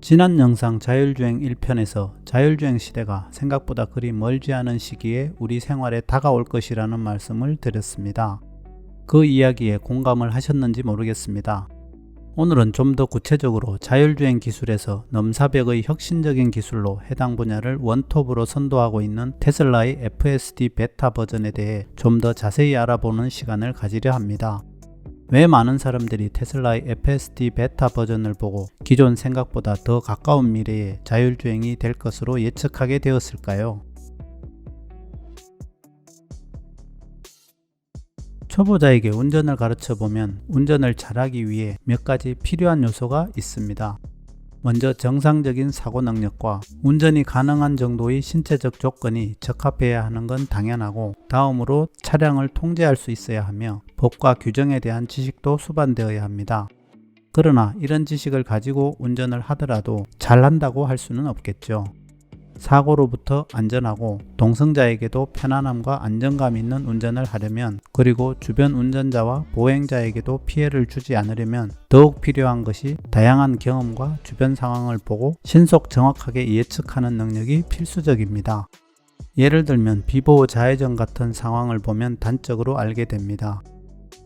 지난 영상 자율주행 1편에서 자율주행 시대가 생각보다 그리 멀지 않은 시기에 우리 생활에 다가올 것이라는 말씀을 드렸습니다. 그 이야기에 공감을 하셨는지 모르겠습니다. 오늘은 좀 더 구체적으로 자율주행 기술에서 넘사벽의 혁신적인 기술로 해당 분야를 원톱으로 선도하고 있는 테슬라의 FSD 베타 버전에 대해 좀 더 자세히 알아보는 시간을 가지려 합니다. 왜 많은 사람들이 테슬라의 FSD 베타 버전을 보고 기존 생각보다 더 가까운 미래에 자율주행이 될 것으로 예측하게 되었을까요? 초보자에게 운전을 가르쳐 보면 운전을 잘하기 위해 몇 가지 필요한 요소가 있습니다. 먼저 정상적인 사고 능력과 운전이 가능한 정도의 신체적 조건이 적합해야 하는 건 당연하고, 다음으로 차량을 통제할 수 있어야 하며 법과 규정에 대한 지식도 수반되어야 합니다. 그러나 이런 지식을 가지고 운전을 하더라도 잘한다고 할 수는 없겠죠. 사고로부터 안전하고 동승자에게도 편안함과 안정감 있는 운전을 하려면, 그리고 주변 운전자와 보행자에게도 피해를 주지 않으려면 더욱 필요한 것이 다양한 경험과 주변 상황을 보고 신속 정확하게 예측하는 능력이 필수적입니다. 예를 들면 비보호 좌회전 같은 상황을 보면 단적으로 알게 됩니다.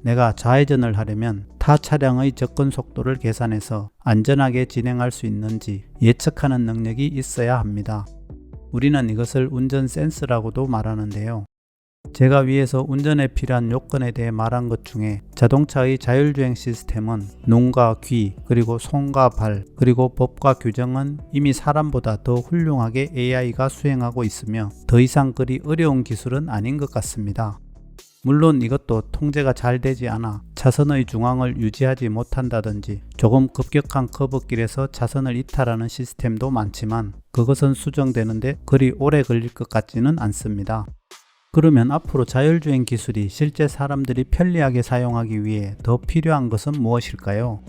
내가 좌회전을 하려면 타 차량의 접근 속도를 계산해서 안전하게 진행할 수 있는지 예측하는 능력이 있어야 합니다. 우리는 이것을 운전 센스라고도 말하는데요. 제가 위에서 운전에 필요한 요건에 대해 말한 것 중에 자동차의 자율주행 시스템은 눈과 귀, 그리고 손과 발, 그리고 법과 규정은 이미 사람보다 더 훌륭하게 AI가 수행하고 있으며 더 이상 그리 어려운 기술은 아닌 것 같습니다. 물론 이것도 통제가 잘 되지 않아 차선의 중앙을 유지하지 못한다든지 조금 급격한 커브길에서 차선을 이탈하는 시스템도 많지만, 그것은 수정되는데 그리 오래 걸릴 것 같지는 않습니다. 그러면 앞으로 자율주행 기술이 실제 사람들이 편리하게 사용하기 위해 더 필요한 것은 무엇일까요?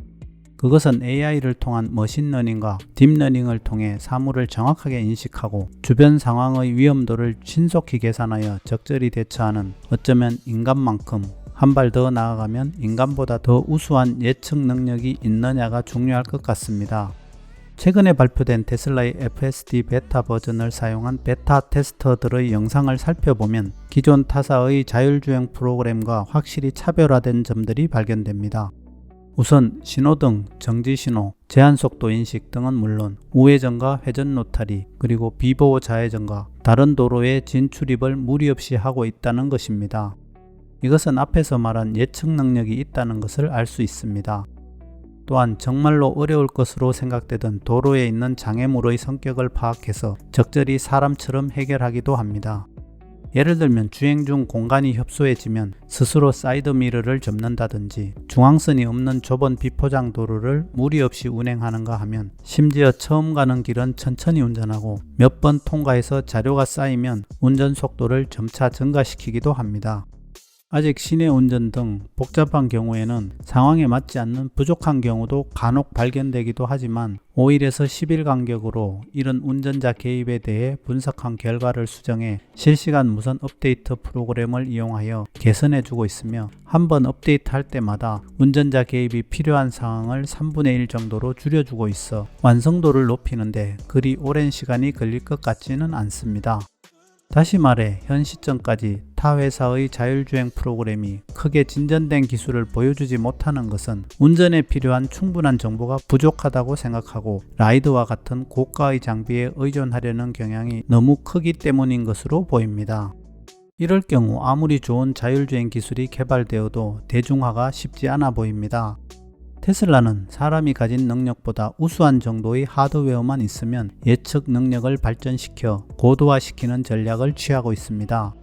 그것은 AI를 통한 머신러닝과 딥러닝을 통해 사물을 정확하게 인식하고 주변 상황의 위험도를 신속히 계산하여 적절히 대처하는, 어쩌면 인간만큼 한 발 더 나아가면 인간보다 더 우수한 예측 능력이 있느냐가 중요할 것 같습니다. 최근에 발표된 테슬라의 FSD 베타 버전을 사용한 베타 테스터들의 영상을 살펴보면 기존 타사의 자율주행 프로그램과 확실히 차별화된 점들이 발견됩니다. 우선 신호등, 정지신호, 제한속도 인식 등은 물론 우회전과 회전 로타리, 그리고 비보호 좌회전과 다른 도로의 진출입을 무리 없이 하고 있다는 것입니다. 이것은 앞에서 말한 예측 능력이 있다는 것을 알 수 있습니다. 또한 정말로 어려울 것으로 생각되던 도로에 있는 장애물의 성격을 파악해서 적절히 사람처럼 해결하기도 합니다. 예를 들면 주행 중 공간이 협소해지면 스스로 사이드미러를 접는다든지, 중앙선이 없는 좁은 비포장 도로를 무리 없이 운행하는가 하면 심지어 처음 가는 길은 천천히 운전하고 몇 번 통과해서 자료가 쌓이면 운전 속도를 점차 증가시키기도 합니다. 아직 시내 운전 등 복잡한 경우에는 상황에 맞지 않는 부족한 경우도 간혹 발견되기도 하지만 5일에서 10일 간격으로 이런 운전자 개입에 대해 분석한 결과를 수정해 실시간 무선 업데이트 프로그램을 이용하여 개선해주고 있으며, 한번 업데이트할 때마다 운전자 개입이 필요한 상황을 3분의 1 정도로 줄여주고 있어 완성도를 높이는데 그리 오랜 시간이 걸릴 것 같지는 않습니다. 다시 말해 현 시점까지 타 회사의 자율주행 프로그램이 크게 진전된 기술을 보여주지 못하는 것은 운전에 필요한 충분한 정보가 부족하다고 생각하고 라이드와 같은 고가의 장비에 의존하려는 경향이 너무 크기 때문인 것으로 보입니다. 이럴 경우 아무리 좋은 자율주행 기술이 개발되어도 대중화가 쉽지 않아 보입니다. 테슬라는 사람이 가진 능력보다 우수한 정도의 하드웨어만 있으면 예측 능력을 발전시켜 고도화시키는 전략을 취하고 있습니다.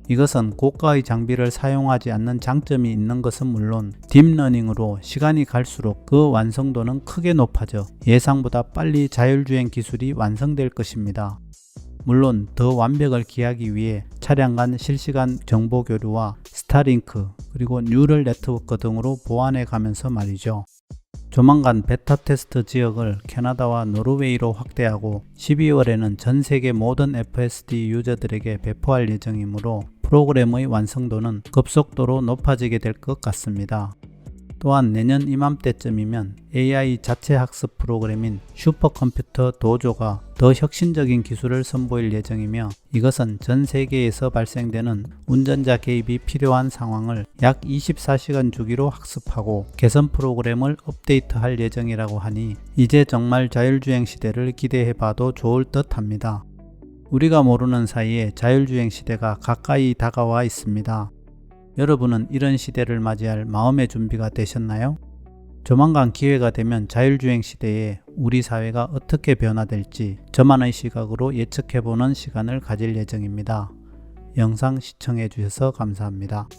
이것은 고가의 장비를 사용하지 않는 장점이 있는 것은 물론 딥러닝으로 시간이 갈수록 그 완성도는 크게 높아져 예상보다 빨리 자율주행 기술이 완성될 것입니다. 물론 더 완벽을 기하기 위해 차량 간 실시간 정보 교류와 스타링크, 그리고 뉴럴 네트워크 등으로 보완해 가면서 말이죠. 조만간 베타 테스트 지역을 캐나다와 노르웨이로 확대하고 12월에는 전 세계 모든 FSD 유저들에게 배포할 예정이므로 프로그램의 완성도는 급속도로 높아지게 될 것 같습니다. 또한 내년 이맘때쯤이면 AI 자체 학습 프로그램인 슈퍼컴퓨터 도조가 더 혁신적인 기술을 선보일 예정이며, 이것은 전 세계에서 발생되는 운전자 개입이 필요한 상황을 약 24시간 주기로 학습하고 개선 프로그램을 업데이트할 예정이라고 하니 이제 정말 자율주행 시대를 기대해봐도 좋을 듯 합니다. 우리가 모르는 사이에 자율주행 시대가 가까이 다가와 있습니다. 여러분은 이런 시대를 맞이할 마음의 준비가 되셨나요? 조만간 기회가 되면 자율주행 시대에 우리 사회가 어떻게 변화될지 저만의 시각으로 예측해보는 시간을 가질 예정입니다. 영상 시청해 주셔서 감사합니다.